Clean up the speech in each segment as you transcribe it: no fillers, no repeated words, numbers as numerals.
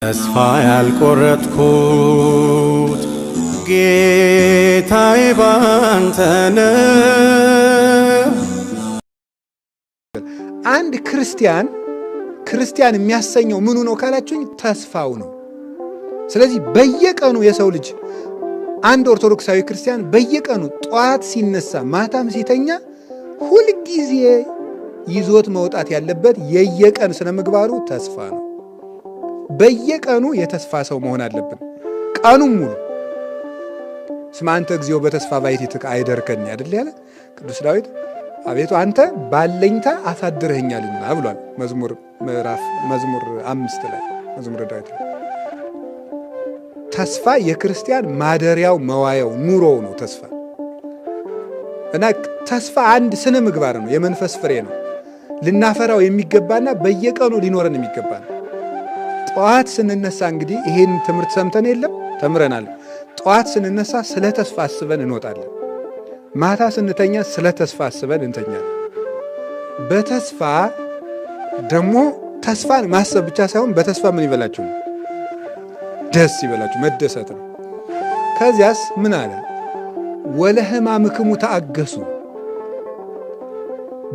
ተስፋ ያልቆረጥኩት ጌታዬ ባንተ ነው። አንድ ክርስቲያን የሚያሰኘው ምኑ ነው ካላችሁኝ ተስፋው ነው። ስለዚህ በየቀኑ የሰው ልጅ አንድ ኦርቶዶክሳዊ ክርስቲያን በየቀኑ ጠዋት ሲነሳ ማታም ሲተኛ ሁልጊዜ ይዞት መውጣት ያለበት የየቀን ስነ ምግባሩ ተስፋ ነው። በየቀኑ የተስፋ ሰው መሆን አለብን። ቀኑን ሙሉ ስማ አንተ እግዚኦ በተስፋ ባሕቲትከ አይደርከኒ አይደል ያለ ቅዱስ ዳዊት። አቤቱ አንተ ባለኝታ አሳድረኸኛልና ብሏል መዝሙር 5 ላይ መዝሙረ ዳዊት። ተስፋ የክርስቲያን ማደሪያው መዋያው ኑሮው ነው ተስፋ እና ተስፋ አንድ ስነ ምግባር ነው፣ የመንፈስ ፍሬ ነው። ልናፈራው የሚገባና በየቀኑ ሊኖረን የሚገባ ነው። ጠዋት ስንነሳ እንግዲህ ይሄን ትምህርት ሰምተን የለም ተምረናል። ጠዋት ስንነሳ ስለ ተስፋ አስበን እንወጣለን። ማታ ስንተኛ ስለ ተስፋ አስበን እንተኛለን። በተስፋ ደግሞ ተስፋን ማሰብ ብቻ ሳይሆን በተስፋ ምን ይበላችሁ ነው? ደስ ይበላችሁ፣ መደሰት ነው። ከዚያስ ምን አለ? ወለሕማምክሙ ተአገሱ፣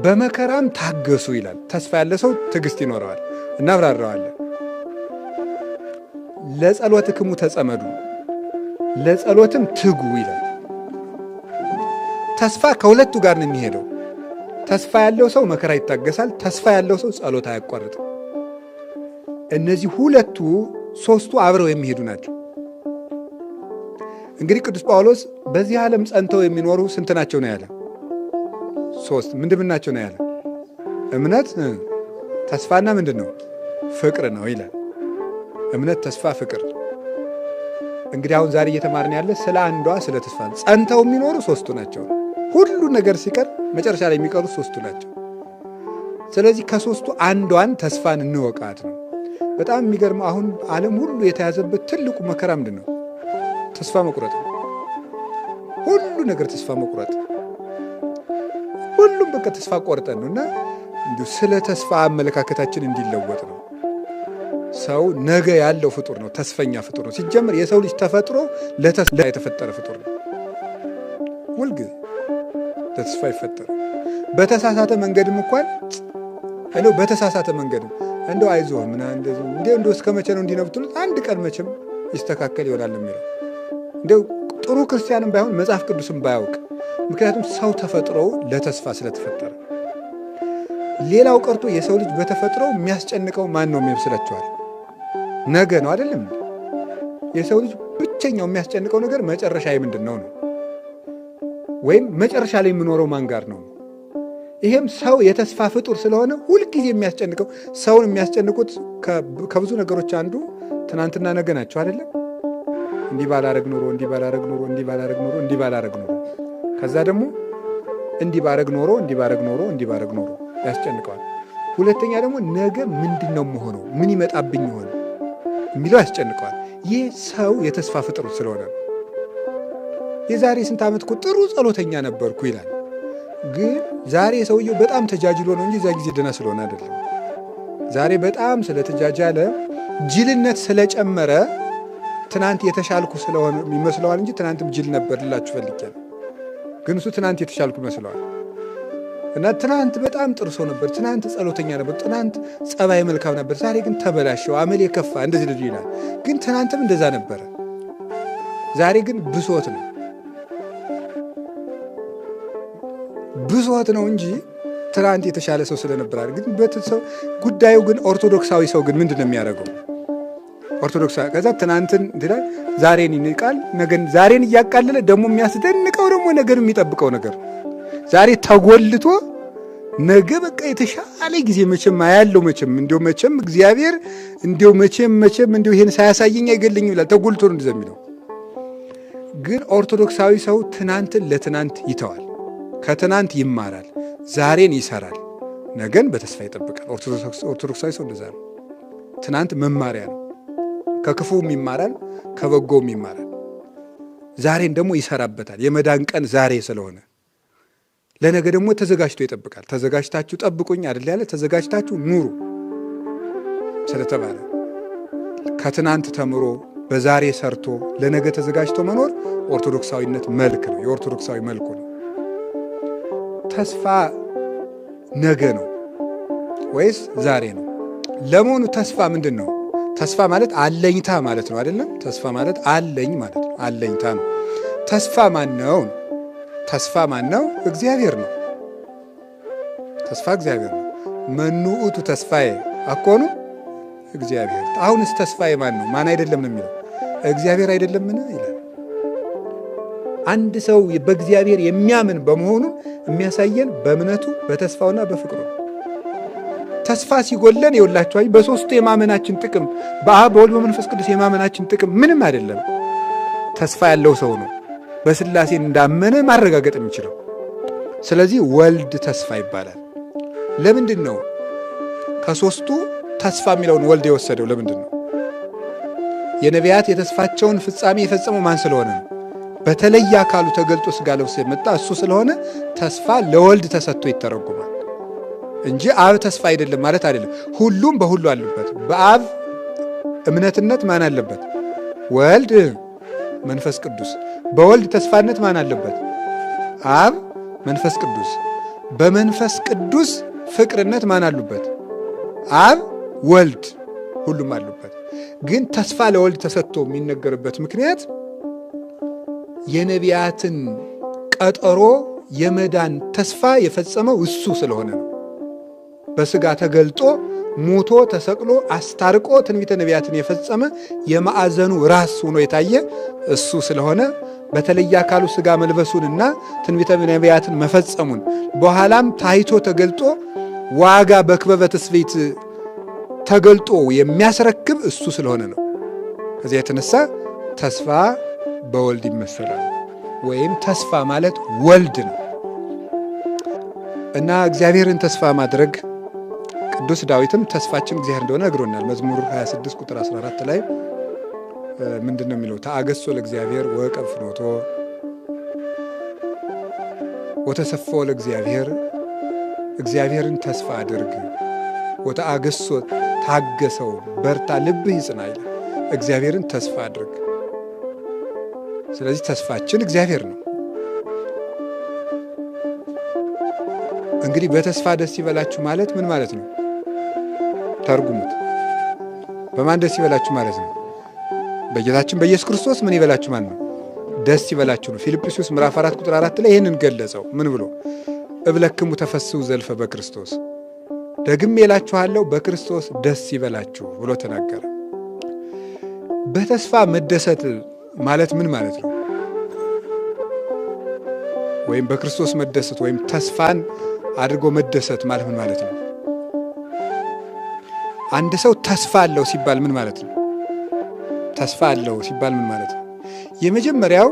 በመከራም ታገሱ ይላል። ተስፋ ያለ ሰው ትዕግስት ይኖረዋል። እናብራራዋለን። ለጸሎትክሙ ተጸመዱ፣ ለጸሎትም ትጉ ይላል። ተስፋ ከሁለቱ ጋር ነው የሚሄደው። ተስፋ ያለው ሰው መከራ ይታገሳል። ተስፋ ያለው ሰው ጸሎት አያቋርጥም። እነዚህ ሁለቱ ሦስቱ አብረው የሚሄዱ ናቸው። እንግዲህ ቅዱስ ጳውሎስ በዚህ ዓለም ጸንተው የሚኖሩ ስንት ናቸው ነው ያለ? 3 ምንድን ናቸው ነው ያለ? እምነት፣ ተስፋና ምንድን ነው? ፍቅር ነው ይላል። እምነት፣ ተስፋ፣ ፍቅር። እንግዲህ አሁን ዛሬ እየተማርን ያለ ስለ አንዷ ስለ ተስፋ ነው። ጸንተው የሚኖሩ 3ቱ ናቸው። ሁሉ ነገር ሲቀር መጨረሻ ላይ የሚቀሩት 3ቱ ናቸው። ስለዚህ ከ3ቱ አንዷን ተስፋን እንወቃት ነው። በጣም የሚገርመው አሁን ዓለም ሁሉ የተያዘበት ትልቁ መከራ ምንድን ነው? ተስፋ መቁረጥ ነው። ሁሉ ነገር ተስፋ መቁረጥ፣ ሁሉም በቃ ተስፋ ቆርጠን ነው። እና እንዲሁ ስለ ተስፋ አመለካከታችን እንዲለወጥ ነው። ሰው ነገ ያለው ፍጡር ነው፣ ተስፈኛ ፍጡር ነው። ሲጀምር የሰው ልጅ ተፈጥሮ ለተስፋ የተፈጠረ ፍጡር ነው። ሁልጊዜ ለተስፋ ይፈጠረ። በተሳሳተ መንገድም እንኳን በተሳሳተ መንገድም እንደው አይዞህ ምና እንደው እስከ መቼ ነው እንዲህ ነው ብትሉት አንድ ቀን መቼም ይስተካከል ይሆናል የሚለው እንደው ጥሩ ክርስቲያንም ባይሆን መጽሐፍ ቅዱስም ባያውቅ። ምክንያቱም ሰው ተፈጥሮ ለተስፋ ስለተፈጠረ። ሌላው ቀርቶ የሰው ልጅ በተፈጥሮ የሚያስጨንቀው ማን ነው የሚመስላችኋል? ነገ ነው አይደለም? የሰው ልጅ ብቸኛው የሚያስጨንቀው ነገር መጨረሻ ምንድን ነው ነው፣ ወይም መጨረሻ ላይ የምኖረው ማን ጋር ነው። ይሄም ሰው የተስፋ ፍጡር ስለሆነ ሁልጊዜ የሚያስጨንቀው ሰውን የሚያስጨንቁት ከብዙ ነገሮች አንዱ ትናንትና ነገ ናቸው አይደለም? እንዲህ ባላረግ ኖሮ እንዲህ ባላረግ ኖሮ እንዲህ ባላረግ ኖሮ እንዲህ ባላረግ ኖሮ፣ ከዛ ደግሞ እንዲህ ባረግ ኖሮ እንዲህ ባረግ ኖሮ እንዲህ ባረግ ኖሮ ያስጨንቀዋል። ሁለተኛ ደግሞ ነገ ምንድን ነው መሆነው፣ ምን ይመጣብኝ ይሆን የሚለው ያስጨንቀዋል። ይህ ሰው የተስፋ ፍጡር ስለሆነ ነው። የዛሬ ስንት ዓመት እኮ ጥሩ ጸሎተኛ ነበርኩ ይላል። ግን ዛሬ ሰውየው በጣም ተጃጅሎ ነው እንጂ እዛ ጊዜ ደህና ስለሆነ አይደለም። ዛሬ በጣም ስለተጃጃለ ጅልነት ስለጨመረ ትናንት የተሻልኩ ስለሆነ ይመስለዋል እንጂ ትናንትም ጅል ነበር ልላችሁ ፈልጌያለሁ። ግን እሱ ትናንት የተሻልኩ ይመስለዋል። እና ትናንት በጣም ጥሩ ሰው ነበር፣ ትናንት ጸሎተኛ ነበር፣ ትናንት ጸባይ መልካም ነበር፣ ዛሬ ግን ተበላሸው፣ አመሌ ከፋ፣ እንደዚህ ልጅ ይላል። ግን ትናንትም እንደዛ ነበረ። ዛሬ ግን ብሶት ነው ነው እንጂ ትናንት የተሻለ ሰው ስለነበር ግን በተሰው ጉዳዩ ግን ኦርቶዶክሳዊ ሰው ግን ምንድን ነው የሚያደርገው? ኦርቶዶክሳዊ ከዛ ትናንትን ይላል፣ ዛሬን ይንቃል፣ ነገን ዛሬን እያቃለለ ደግሞ የሚያስደንቀው ደግሞ ነገን የሚጠብቀው ነገር ዛሬ ተጎልቶ ነገ በቃ የተሻለ ጊዜ መቼም አያለው መቼም እግዚአብሔር መቼም ይሄን ሳያሳየኝ አይገለኝም ይላል። ተጎልቶ ነው እንደዛ የሚለው። ግን ኦርቶዶክሳዊ ሰው ትናንትን ለትናንት ይተዋል፣ ከትናንት ይማራል፣ ዛሬን ይሰራል፣ ነገን በተስፋ ይጠብቃል። ኦርቶዶክሳዊ ሰው እንደዛ ነው። ትናንት መማሪያ ነው። ከክፉም ይማራል፣ ከበጎም ይማራል። ዛሬን ደግሞ ይሰራበታል። የመዳን ቀን ዛሬ ስለሆነ ለነገ ደግሞ ተዘጋጅቶ ይጠብቃል። ተዘጋጅታችሁ ጠብቁኝ አይደል ያለ፣ ተዘጋጅታችሁ ኑሩ ስለተባለ ከትናንት ተምሮ በዛሬ ሰርቶ ለነገ ተዘጋጅቶ መኖር ኦርቶዶክሳዊነት መልክ ነው። የኦርቶዶክሳዊ መልኩ ነው። ተስፋ ነገ ነው ወይስ ዛሬ ነው? ለመሆኑ ተስፋ ምንድን ነው? ተስፋ ማለት አለኝታ ማለት ነው አይደለም? ተስፋ ማለት አለኝ ማለት ነው። አለኝታ ነው። ተስፋ ማን ነው? ተስፋ ማን ነው? እግዚአብሔር ነው። ተስፋ እግዚአብሔር ነው። መኑ ውእቱ ተስፋዬ አኮኑ እግዚአብሔር። አሁንስ ተስፋዬ ማን ነው? ማን አይደለም ነው የሚለው? እግዚአብሔር አይደለምን ይላል። አንድ ሰው በእግዚአብሔር የሚያምን በመሆኑ የሚያሳየን በእምነቱ በተስፋውና በፍቅሩ። ተስፋ ሲጎለን ይውላችኋል በሶስቱ የማመናችን ጥቅም በአብ በወልድ በመንፈስ ቅዱስ የማመናችን ጥቅም ምንም አይደለም። ተስፋ ያለው ሰው ነው በሥላሴ እንዳመነ ማረጋገጥ የሚችለው። ስለዚህ ወልድ ተስፋ ይባላል። ለምንድን ነው ከሶስቱ ተስፋ የሚለውን ወልድ የወሰደው? ለምንድን ነው? የነቢያት የተስፋቸውን ፍጻሜ የፈጸመው ማን ስለሆነ ነው? በተለየ አካሉ ተገልጦ ሥጋ ለብሶ የመጣ እሱ ስለሆነ ተስፋ ለወልድ ተሰጥቶ ይተረጎማል እንጂ አብ ተስፋ አይደለም ማለት አይደለም። ሁሉም በሁሉ አሉበት። በአብ እምነትነት ማን አለበት? ወልድ መንፈስ ቅዱስ። በወልድ ተስፋነት ማን አለበት? አብ መንፈስ ቅዱስ። በመንፈስ ቅዱስ ፍቅርነት ማን አሉበት? አብ ወልድ። ሁሉም አሉበት። ግን ተስፋ ለወልድ ተሰጥቶ የሚነገርበት ምክንያት የነቢያትን ቀጠሮ የመዳን ተስፋ የፈጸመው እሱ ስለሆነ ነው። በሥጋ ተገልጦ ሞቶ ተሰቅሎ አስታርቆ ትንቢተ ነቢያትን የፈጸመ የማዕዘኑ ራስ ሆኖ የታየ እሱ ስለሆነ በተለየ አካሉ ሥጋ መልበሱንና ትንቢተ ነቢያትን መፈጸሙን በኋላም ታይቶ ተገልጦ ዋጋ በክበበ ትስብእት ተገልጦ የሚያስረክብ እሱ ስለሆነ ነው። ከዚያ የተነሳ ተስፋ በወልድ ይመሰላል። ወይም ተስፋ ማለት ወልድ ነው እና እግዚአብሔርን ተስፋ ማድረግ ቅዱስ ዳዊትም ተስፋችን እግዚአብሔር እንደሆነ ነግሮናል። መዝሙር 26 ቁጥር 14 ላይ ምንድን ነው የሚለው? ተአገሶ ለእግዚአብሔር ወዕቀብ ፍኖቶ ወተሰፎ ለእግዚአብሔር። እግዚአብሔርን ተስፋ አድርግ ወተአገሶ ታገሰው፣ በርታ፣ ልብህ ይጽና ይላል። እግዚአብሔርን ተስፋ አድርግ። ስለዚህ ተስፋችን እግዚአብሔር ነው። እንግዲህ በተስፋ ደስ ይበላችሁ ማለት ምን ማለት ነው? ተርጉሙት። በማን ደስ ይበላችሁ ማለት ነው? በጌታችን በኢየሱስ ክርስቶስ ምን ይበላችሁ ማለት ነው? ደስ ይበላችሁ ነው። ፊልጵስዩስ ምዕራፍ 4 ቁጥር 4 ላይ ይህንን ገለጸው። ምን ብሎ? እብለክሙ ተፈስሑ ዘልፈ በክርስቶስ፣ ደግሜ እላችኋለሁ በክርስቶስ ደስ ይበላችሁ ብሎ ተናገረ። በተስፋ መደሰት ማለት ምን ማለት ነው? ወይም በክርስቶስ መደሰት ወይም ተስፋን አድርጎ መደሰት ማለት ምን ማለት ነው? አንድ ሰው ተስፋ አለው ሲባል ምን ማለት ነው? ተስፋ አለው ሲባል ምን ማለት ነው? የመጀመሪያው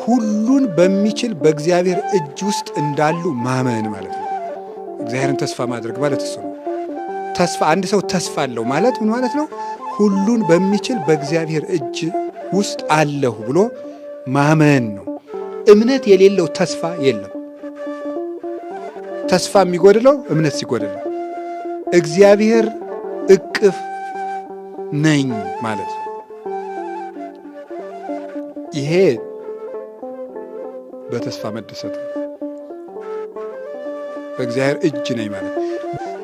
ሁሉን በሚችል በእግዚአብሔር እጅ ውስጥ እንዳሉ ማመን ማለት ነው። እግዚአብሔርን ተስፋ ማድረግ ማለት እሱ ነው። ተስፋ አንድ ሰው ተስፋ አለው ማለት ምን ማለት ነው? ሁሉን በሚችል በእግዚአብሔር እጅ ውስጥ አለሁ ብሎ ማመን ነው። እምነት የሌለው ተስፋ የለም። ተስፋ የሚጎድለው እምነት ሲጎድል ነው። እግዚአብሔር እቅፍ ነኝ ማለት ነው። ይሄ በተስፋ መደሰት ነው። በእግዚአብሔር እጅ ነኝ ማለት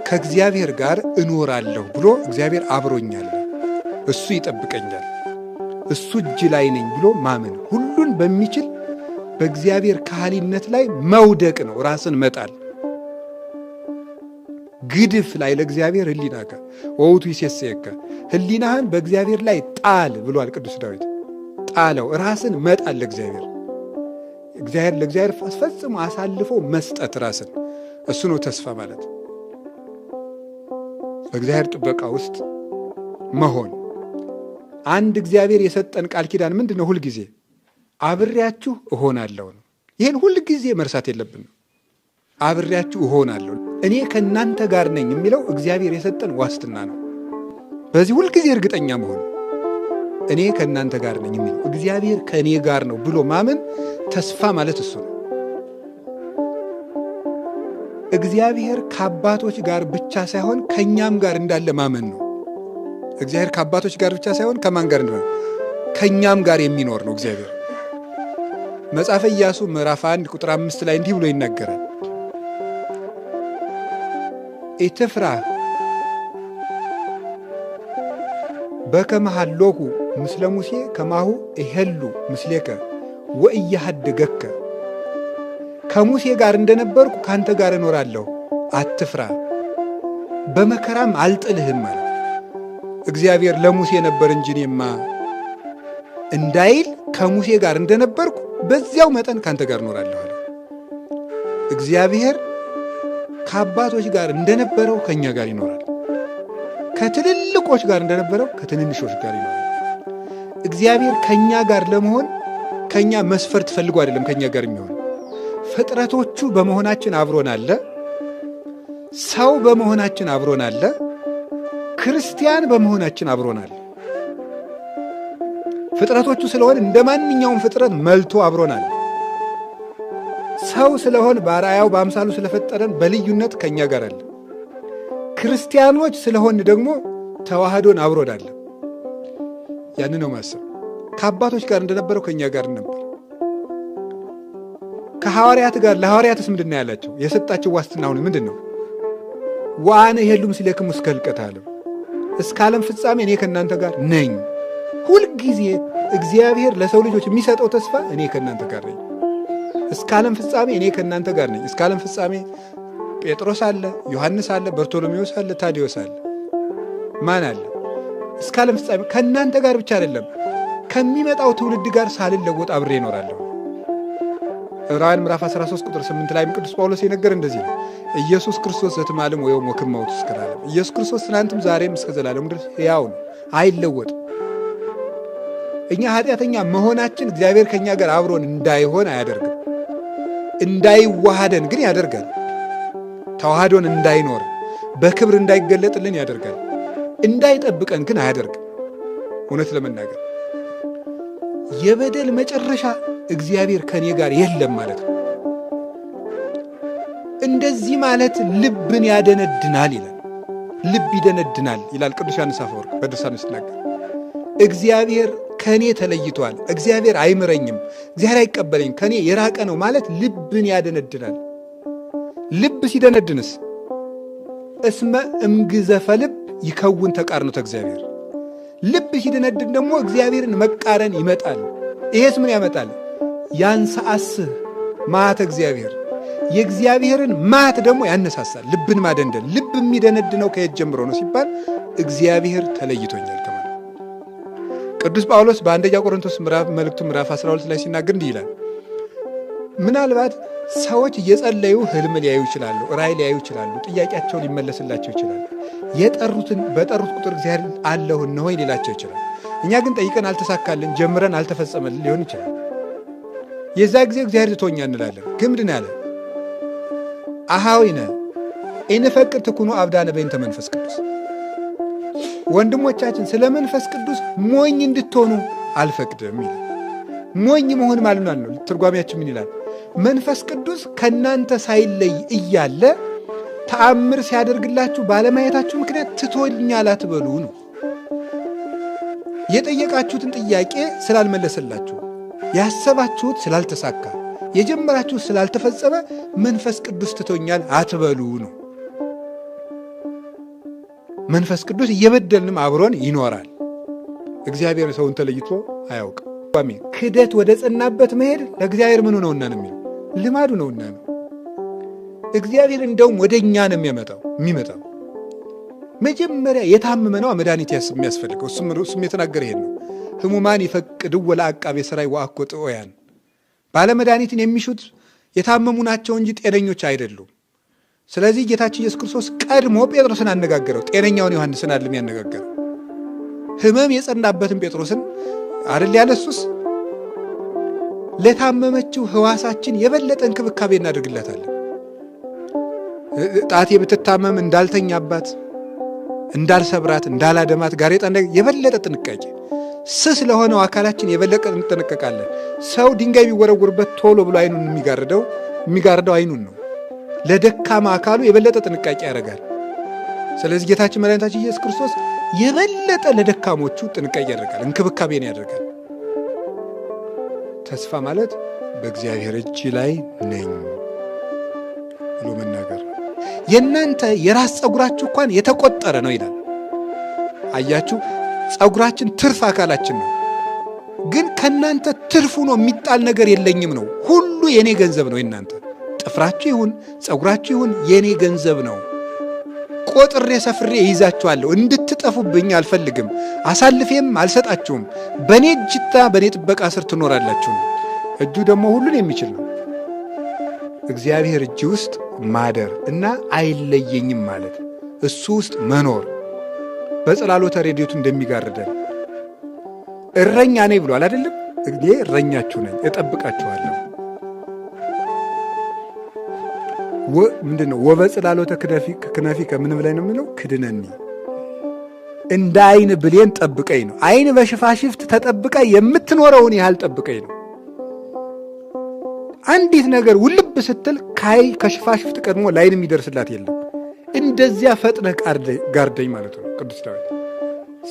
ከእግዚአብሔር ጋር እኖራለሁ ብሎ እግዚአብሔር አብሮኛል፣ እሱ ይጠብቀኛል፣ እሱ እጅ ላይ ነኝ ብሎ ማመን። ሁሉን በሚችል በእግዚአብሔር ካህሊነት ላይ መውደቅ ነው፣ ራስን መጣል። ግድፍ ላይ ለእግዚአብሔር ህሊናከ ወውቱ ይሴሰየከ፣ ህሊናህን በእግዚአብሔር ላይ ጣል ብሏል ቅዱስ ዳዊት። ጣለው፣ ራስን መጣል ለእግዚአብሔር። ለእግዚአብሔር ፈጽሞ አሳልፎ መስጠት ራስን፣ እሱ ነው ተስፋ ማለት። በእግዚአብሔር ጥበቃ ውስጥ መሆን። አንድ እግዚአብሔር የሰጠን ቃል ኪዳን ምንድን ነው? ሁልጊዜ አብሬያችሁ እሆናለሁ ነው። ይህን ሁልጊዜ መርሳት የለብንም። አብሬያችሁ እሆናለሁ፣ እኔ ከእናንተ ጋር ነኝ የሚለው እግዚአብሔር የሰጠን ዋስትና ነው። በዚህ ሁልጊዜ እርግጠኛ መሆን፣ እኔ ከእናንተ ጋር ነኝ የሚለው እግዚአብሔር ከእኔ ጋር ነው ብሎ ማመን ተስፋ ማለት እሱ ነው። እግዚአብሔር ከአባቶች ጋር ብቻ ሳይሆን ከኛም ጋር እንዳለ ማመን ነው። እግዚአብሔር ከአባቶች ጋር ብቻ ሳይሆን ከማን ጋር እንደሆነ ከኛም ጋር የሚኖር ነው እግዚአብሔር። መጽሐፈ ኢያሱ ምዕራፍ 1 ቁጥር 5 ላይ እንዲህ ብሎ ይናገራል። ኢትፍራህ በከመ ሀሎኩ ምስለ ሙሴ ከማሁ እሄሉ ምስሌከ ወኢያሃድገከ። ከሙሴ ጋር እንደነበርኩ ካንተ ጋር እኖራለሁ፣ አትፍራ፣ በመከራም አልጥልህም ማለት እግዚአብሔር ለሙሴ ነበር እንጂ እኔማ እንዳይል ከሙሴ ጋር እንደነበርኩ በዚያው መጠን ካንተ ጋር እኖራለሁ አለ። እግዚአብሔር ከአባቶች ጋር እንደነበረው ከኛ ጋር ይኖራል። ከትልልቆች ጋር እንደነበረው ከትንንሾች ጋር ይኖራል። እግዚአብሔር ከኛ ጋር ለመሆን ከኛ መስፈርት ፈልጎ አይደለም ከኛ ጋር የሚሆን። ፍጥረቶቹ በመሆናችን አብሮን አለ። ሰው በመሆናችን አብሮን አለ። ክርስቲያን በመሆናችን አብሮን አለ። ፍጥረቶቹ ስለሆን እንደ ማንኛውም ፍጥረት መልቶ አብሮን አለ። ሰው ስለሆን በአርአያው በአምሳሉ ስለፈጠረን በልዩነት ከኛ ጋር አለ። ክርስቲያኖች ስለሆን ደግሞ ተዋህዶን አብሮን አለ። ያን ነው ማሰብ። ከአባቶች ጋር እንደነበረው ከኛ ጋር ነበር። ከሐዋርያት ጋር ለሐዋርያትስ ምንድን ነው ያላቸው? የሰጣቸው ዋስትና አሁን ምንድን ነው? ወአነ እሄሉ ምስሌክሙ እስከ ሕልቀተ ዓለም፣ እስከ ዓለም ፍጻሜ እኔ ከእናንተ ጋር ነኝ። ሁልጊዜ እግዚአብሔር ለሰው ልጆች የሚሰጠው ተስፋ እኔ ከእናንተ ጋር ነኝ፣ እስከ ዓለም ፍጻሜ እኔ ከእናንተ ጋር ነኝ። እስከ ዓለም ፍጻሜ ጴጥሮስ አለ፣ ዮሐንስ አለ፣ በርቶሎሜዎስ አለ፣ ታዲዮስ አለ። ማን አለ? እስከ ዓለም ፍጻሜ ከእናንተ ጋር ብቻ አይደለም ከሚመጣው ትውልድ ጋር ሳልለወጥ አብሬ እኖራለሁ። ዕብራውያን ምዕራፍ 13 ቁጥር 8 ላይም ቅዱስ ጳውሎስ የነገር እንደዚህ ነው። ኢየሱስ ክርስቶስ ዘትማልም ወይም ወክማውት እስከ ዓለም። ኢየሱስ ክርስቶስ ትናንትም ዛሬም እስከ ዘላለሙ ድረስ ሕያው ነው፣ አይለወጥም። እኛ ኃጢአተኛ መሆናችን እግዚአብሔር ከኛ ጋር አብሮን እንዳይሆን አያደርግም። እንዳይዋሃደን ግን ያደርጋል። ተዋህዶን እንዳይኖር በክብር እንዳይገለጥልን ያደርጋል። እንዳይጠብቀን ግን አያደርግም። እውነት ለመናገር የበደል መጨረሻ እግዚአብሔር ከኔ ጋር የለም ማለት ነው። እንደዚህ ማለት ልብን ያደነድናል ይላል። ልብ ይደነድናል ይላል ቅዱስ ዮሐንስ አፈወርቅ በድርሳኑ ሲናገር። እግዚአብሔር ከኔ ተለይቷል፣ እግዚአብሔር አይምረኝም፣ እግዚአብሔር አይቀበለኝም፣ ከኔ የራቀ ነው ማለት ልብን ያደነድናል። ልብ ሲደነድንስ እስመ እምግዘፈ ልብ ይከውን ተቃርኖተ እግዚአብሔር። ልብ ሲደነድን ደግሞ እግዚአብሔርን መቃረን ይመጣል። ይሄስ ምን ያመጣል? ያንሰአስህ መዓተ እግዚአብሔር፣ የእግዚአብሔርን መዓት ደግሞ ያነሳሳል። ልብን ማደንደን። ልብ የሚደነድነው ከየት ጀምሮ ነው ሲባል እግዚአብሔር ተለይቶኛል ከማለት። ቅዱስ ጳውሎስ በአንደኛ ቆሮንቶስ መልእክቱ ምዕራፍ 12 ላይ ሲናገር እንዲህ ይላል። ምናልባት ሰዎች እየጸለዩ ህልም ሊያዩ ይችላሉ፣ ራእይ ሊያዩ ይችላሉ፣ ጥያቄያቸው ሊመለስላቸው ይችላል። በጠሩት ቁጥር እግዚአብሔር አለሁ እነሆ ሊላቸው ይችላል። እኛ ግን ጠይቀን አልተሳካልን፣ ጀምረን አልተፈጸመልን ሊሆን ይችላል። የዛ ጊዜ እግዚአብሔር ትቶኛ እንላለን። ግን ምንድን ያለ አሃዊነ ኢንፈቅድ ትኩኑ አብዳነ በእንተ መንፈስ ቅዱስ። ወንድሞቻችን ስለ መንፈስ ቅዱስ ሞኝ እንድትሆኑ አልፈቅድም ይላል። ሞኝ መሆን ማለት ነው። ትርጓሜያችን ምን ይላል? መንፈስ ቅዱስ ከእናንተ ሳይለይ እያለ ተአምር ሲያደርግላችሁ ባለማየታችሁ ምክንያት ትቶኛል አትበሉ ነው። የጠየቃችሁትን ጥያቄ ስላልመለሰላችሁ፣ ያሰባችሁት ስላልተሳካ፣ የጀመራችሁት ስላልተፈጸመ መንፈስ ቅዱስ ትቶኛል አትበሉ ነው። መንፈስ ቅዱስ እየበደልንም አብሮን ይኖራል። እግዚአብሔር ሰውን ተለይቶ አያውቅም። ክደት ወደ ጸናበት መሄድ ለእግዚአብሔር ምኑ ነውና ነው የሚለው፣ ልማዱ ነውና ነው። እግዚአብሔር እንደውም ወደ እኛ ነው የሚመጣው። መጀመሪያ የታመመ ነው መድኃኒት የሚያስፈልገው። እሱም የተናገረ ይሄን ነው። ህሙማን ይፈቅድዎ ለዐቃቤ ሠራይ ወአኮ ጥዑያን። ባለመድኃኒትን የሚሹት የታመሙ ናቸው እንጂ ጤነኞች አይደሉም። ስለዚህ ጌታችን ኢየሱስ ክርስቶስ ቀድሞ ጴጥሮስን አነጋገረው። ጤነኛውን ዮሐንስን አይደለም ያነጋገረው። ህመም የጸናበትን ጴጥሮስን አይደል ያለሱስ። ለታመመችው ህዋሳችን የበለጠ እንክብካቤ እናደርግላታለን። ጣቴ ብትታመም እንዳልተኛባት፣ እንዳልሰብራት፣ እንዳላደማት ጋሬጣ የበለጠ ጥንቃቄ፣ ስስ ለሆነው አካላችን የበለጠ እንጠነቀቃለን። ሰው ድንጋይ ቢወረውርበት ቶሎ ብሎ አይኑን የሚጋርደው አይኑን ነው። ለደካማ አካሉ የበለጠ ጥንቃቄ ያደርጋል። ስለዚህ ጌታችን መድኃኒታችን ኢየሱስ ክርስቶስ የበለጠ ለደካሞቹ ጥንቃቄ ያደርጋል፣ እንክብካቤን ያደርጋል። ተስፋ ማለት በእግዚአብሔር እጅ ላይ ነኝ ብሎ መናገር ነው። የእናንተ የራስ ፀጉራችሁ እንኳን የተቆጠረ ነው ይላል። አያችሁ፣ ፀጉራችን ትርፍ አካላችን ነው። ግን ከእናንተ ትርፉ ነው የሚጣል ነገር የለኝም ነው። ሁሉ የኔ ገንዘብ ነው። የእናንተ ጥፍራችሁ ይሁን ፀጉራችሁ ይሁን የኔ ገንዘብ ነው። ቆጥሬ ሰፍሬ ይዛችኋለሁ። እንድትጠፉብኝ አልፈልግም። አሳልፌም አልሰጣችሁም። በእኔ እጅታ በእኔ ጥበቃ ስር ትኖራላችሁ። እጁ ደግሞ ሁሉን የሚችል ነው። እግዚአብሔር እጅ ውስጥ ማደር እና አይለየኝም ማለት እሱ ውስጥ መኖር በጽላሎተ ረድኤቱ እንደሚጋርደን እረኛ ነኝ ብሏል አይደለም? እኔ እረኛችሁ ነኝ፣ እጠብቃችኋለሁ። ምንድነው? ወበጽላሎተ ክነፊከ ምን ብላይ ነው የሚለው? ክድነኒ፣ እንደ አይን ብሌን ጠብቀኝ ነው። አይን በሽፋሽፍት ተጠብቃ የምትኖረውን ያህል ጠብቀኝ ነው። አንዲት ነገር ውልብ ስትል ከሽፋሽፍት ቀድሞ ላይን የሚደርስላት የለም። እንደዚያ ፈጥነህ ጋርደኝ ማለት ነው ቅዱስ ዳዊት።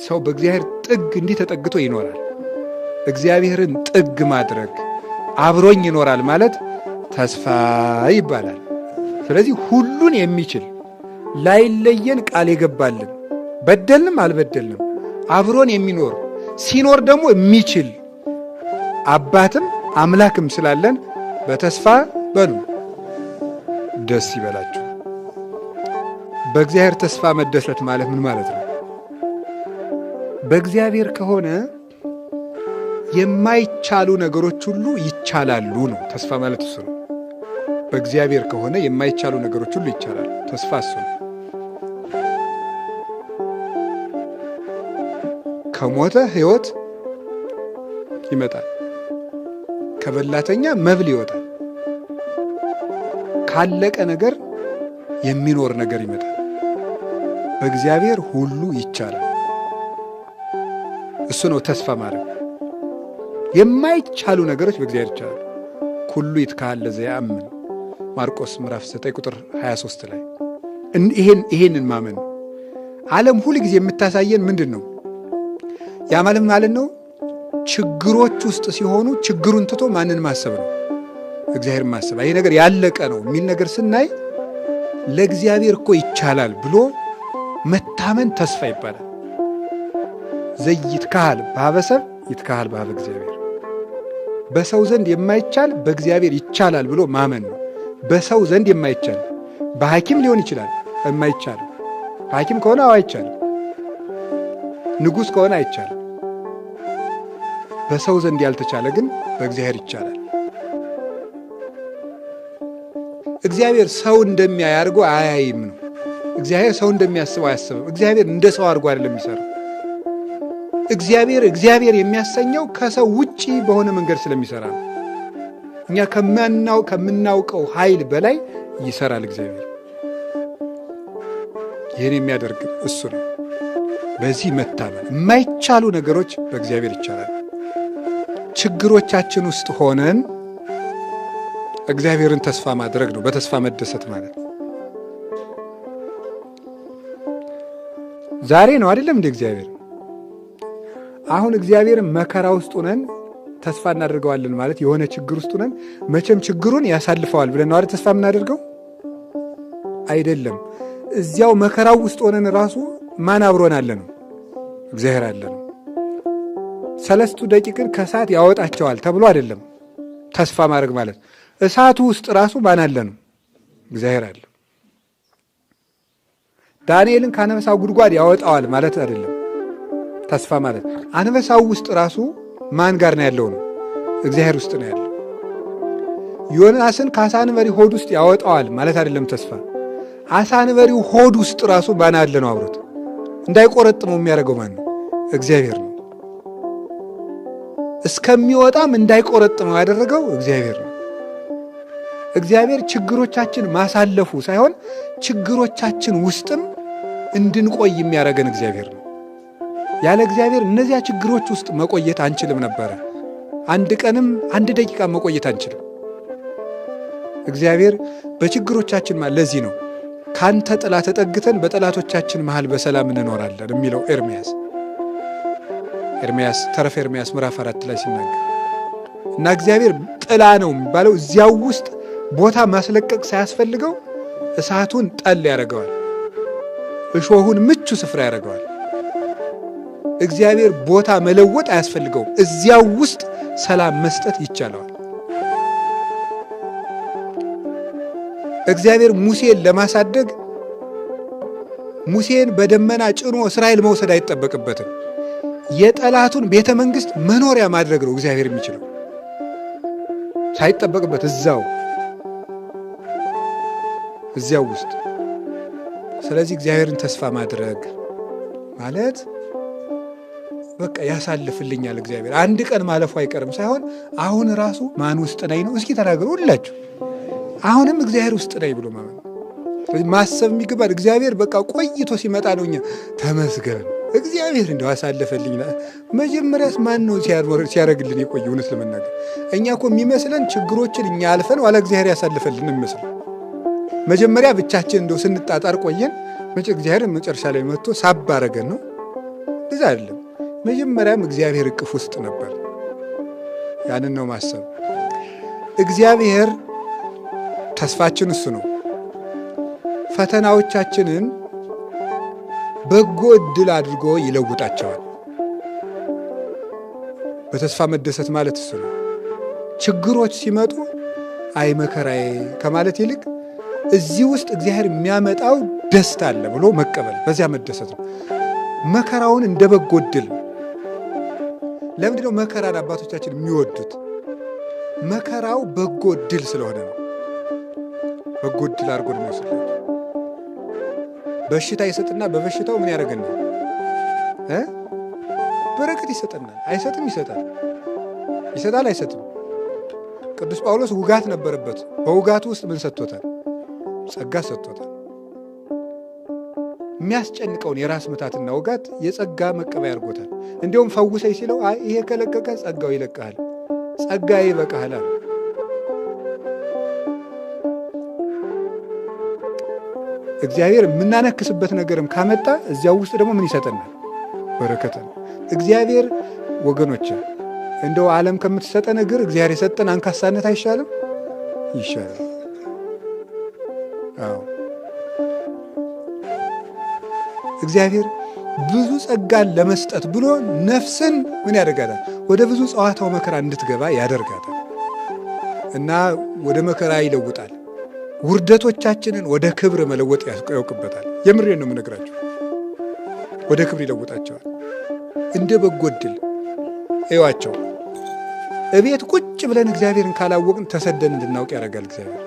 ሰው በእግዚአብሔር ጥግ እንዲህ ተጠግቶ ይኖራል። እግዚአብሔርን ጥግ ማድረግ አብሮኝ ይኖራል ማለት ተስፋ ይባላል። ስለዚህ ሁሉን የሚችል ላይለየን ቃል የገባልን በደልንም አልበደልንም አብሮን የሚኖር ሲኖር ደግሞ የሚችል አባትም አምላክም ስላለን በተስፋ በሉ ደስ ይበላችሁ። በእግዚአብሔር ተስፋ መደሰት ማለት ምን ማለት ነው? በእግዚአብሔር ከሆነ የማይቻሉ ነገሮች ሁሉ ይቻላሉ ነው። ተስፋ ማለት እሱ ነው። በእግዚአብሔር ከሆነ የማይቻሉ ነገሮች ሁሉ ይቻላሉ። ተስፋ እሱ ነው። ከሞተ ሕይወት ይመጣል። ከበላተኛ መብል ይወጣል። ካለቀ ነገር የሚኖር ነገር ይመጣል። በእግዚአብሔር ሁሉ ይቻላል። እሱ ነው ተስፋ ማድረግ። የማይቻሉ ነገሮች በእግዚአብሔር ይቻላል። ኩሉ ይትካሀል ለዘየአምን ማርቆስ ምዕራፍ 9 ቁጥር 23 ላይ ይሄንን ማመን ነው። ዓለም ሁል ጊዜ የምታሳየን ምንድን ነው? ያ ማለት ነው ችግሮች ውስጥ ሲሆኑ ችግሩን ትቶ ማንን ማሰብ ነው? እግዚአብሔር ማሰብ። ይሄ ነገር ያለቀ ነው የሚል ነገር ስናይ ለእግዚአብሔር እኮ ይቻላል ብሎ መታመን ተስፋ ይባላል። ዘይትካሀል በኀበ ሰብእ ይትካሀል በኀበ እግዚአብሔር። በሰው ዘንድ የማይቻል በእግዚአብሔር ይቻላል ብሎ ማመን ነው። በሰው ዘንድ የማይቻል በሐኪም ሊሆን ይችላል የማይቻል ሐኪም ከሆነ አይቻልም። ንጉሥ ከሆነ አይቻልም። በሰው ዘንድ ያልተቻለ ግን በእግዚአብሔር ይቻላል። እግዚአብሔር ሰው እንደሚያይ አድርጎ አያይም ነው። እግዚአብሔር ሰው እንደሚያስበው አያስብም። እግዚአብሔር እንደ ሰው አድርጎ አይደለም የሚሰራው። እግዚአብሔር የሚያሰኘው ከሰው ውጪ በሆነ መንገድ ስለሚሰራ ነው። እኛ ከምናውቀው ኃይል በላይ ይሰራል እግዚአብሔር። ይህን የሚያደርግ እሱ ነው። በዚህ መታመን የማይቻሉ ነገሮች በእግዚአብሔር ይቻላል። ችግሮቻችን ውስጥ ሆነን እግዚአብሔርን ተስፋ ማድረግ ነው በተስፋ መደሰት ማለት። ዛሬ ነው አይደለም እንደ እግዚአብሔር። አሁን እግዚአብሔርን መከራ ውስጥ ሆነን ተስፋ እናደርገዋለን ማለት የሆነ ችግር ውስጥ ሆነን መቼም ችግሩን ያሳልፈዋል ብለን ነው አይደል ተስፋ የምናደርገው? አይደለም። እዚያው መከራው ውስጥ ሆነን ራሱ ማን አብሮን አለ ነው? እግዚአብሔር አለ ነው። 3 ደቂቅን ከእሳት ያወጣቸዋል ተብሎ አይደለም ተስፋ ማድረግ ማለት። እሳቱ ውስጥ ራሱ ማን አለ ነው? እግዚአብሔር አለ። ዳንኤልን ከአንበሳው ጉድጓድ ያወጣዋል ማለት አይደለም ተስፋ ማለት። አንበሳው ውስጥ ራሱ ማን ጋር ነው ያለው ነው? እግዚአብሔር ውስጥ ነው ያለው። ዮናስን ከአሳ አንበሪ ሆድ ውስጥ ያወጣዋል ማለት አይደለም ተስፋ። አሳ አንበሪው ሆድ ውስጥ ራሱ ማን አለ ነው አብሮት? እንዳይቆረጥመው የሚያደርገው ማን ነው? እግዚአብሔር ነው። እስከሚወጣም እንዳይቆረጥመው ያደረገው እግዚአብሔር ነው። እግዚአብሔር ችግሮቻችን ማሳለፉ ሳይሆን ችግሮቻችን ውስጥም እንድንቆይ የሚያደርገን እግዚአብሔር ነው። ያለ እግዚአብሔር እነዚያ ችግሮች ውስጥ መቆየት አንችልም ነበረ። አንድ ቀንም 1 ደቂቃ መቆየት አንችልም። እግዚአብሔር በችግሮቻችን ለዚህ ነው ካንተ ጥላ ተጠግተን በጠላቶቻችን መሃል በሰላም እንኖራለን የሚለው ኤርምያስ ተረፈ ኤርምያስ ምዕራፍ 4 ላይ ሲናገር እና እግዚአብሔር ጥላ ነው የሚባለው እዚያው ውስጥ ቦታ ማስለቀቅ ሳያስፈልገው እሳቱን ጠል ያደርገዋል፣ እሾሁን ምቹ ስፍራ ያደርገዋል። እግዚአብሔር ቦታ መለወጥ አያስፈልገውም፣ እዚያው ውስጥ ሰላም መስጠት ይቻለዋል። እግዚአብሔር ሙሴን ለማሳደግ ሙሴን በደመና ጭኖ እስራኤል መውሰድ አይጠበቅበትም። የጠላቱን ቤተ መንግሥት መኖሪያ ማድረግ ነው እግዚአብሔር የሚችለው ሳይጠበቅበት እዚያው ውስጥ። ስለዚህ እግዚአብሔርን ተስፋ ማድረግ ማለት በቃ ያሳልፍልኛል እግዚአብሔር አንድ ቀን ማለፉ አይቀርም ሳይሆን አሁን ራሱ ማን ውስጥ ነኝ ነው። እስኪ ተናገሩ ሁላችሁ። አሁንም እግዚአብሔር ውስጥ ነኝ ብሎ ማሰብ የሚገባል። እግዚአብሔር በቃ ቆይቶ ሲመጣ ነው እኛ ተመስገን እግዚአብሔር እንደው አሳለፈልኝ። መጀመሪያስ ማን ነው ሲያደርግልን የቆየ? እውነት ለመናገር እኛ እኮ የሚመስለን ችግሮችን እኛ አልፈን ዋላ እግዚአብሔር ያሳልፈልን የሚመስል መጀመሪያ ብቻችን እንደው ስንጣጣር ቆየን፣ እግዚአብሔር መጨረሻ ላይ መጥቶ ሳብ አረገን ነው። እዛ አይደለም። መጀመሪያም እግዚአብሔር እቅፍ ውስጥ ነበር። ያንን ነው ማሰብ። እግዚአብሔር ተስፋችን እሱ ነው። ፈተናዎቻችንን በጎ ዕድል አድርጎ ይለውጣቸዋል። በተስፋ መደሰት ማለት እሱ ነው። ችግሮች ሲመጡ አይ መከራዬ ከማለት ይልቅ እዚህ ውስጥ እግዚአብሔር የሚያመጣው ደስታ አለ ብሎ መቀበል፣ በዚያ መደሰት ነው። መከራውን እንደ በጎ ዕድል። ለምንድን ነው መከራን አባቶቻችን የሚወዱት? መከራው በጎ ዕድል ስለሆነ ነው። በጎ ዕድል አድርጎ ነው የሚወስደው። በሽታ ይሰጥና በበሽታው ምን ያደርገናል? በረከት ይሰጠናል። አይሰጥም? ይሰጣል። ይሰጣል? አይሰጥም? ቅዱስ ጳውሎስ ውጋት ነበረበት። በውጋቱ ውስጥ ምን ሰጥቶታል? ጸጋ ሰጥቶታል። የሚያስጨንቀውን የራስ ምታትና ውጋት የጸጋ መቀበያ አድርጎታል። እንዲሁም ፈውሰኝ ሲለው ይሄ ከለቀቀ ጸጋው ይለቅሃል፣ ጸጋዬ ይበቃሃል አለ። እግዚአብሔር የምናነክስበት ነገርም ካመጣ እዚያው ውስጥ ደግሞ ምን ይሰጠናል? በረከት ነው። እግዚአብሔር ወገኖች እንደው ዓለም ከምትሰጠን እግር እግዚአብሔር የሰጠን አንካሳነት አይሻልም? ይሻላል። አዎ እግዚአብሔር ብዙ ጸጋን ለመስጠት ብሎ ነፍስን ምን ያደርጋታል? ወደ ብዙ ጸዋታው መከራ እንድትገባ ያደርጋታል እና ወደ መከራ ይለውጣል። ውርደቶቻችንን ወደ ክብር መለወጥ ያውቅበታል። የምሬን ነው የምነግራቸው። ወደ ክብር ይለውጣቸዋል። እንደ በጎ ዕድል እዩዋቸው። እቤት ቁጭ ብለን እግዚአብሔርን ካላወቅን ተሰደን እንድናውቅ ያደርጋል እግዚአብሔር።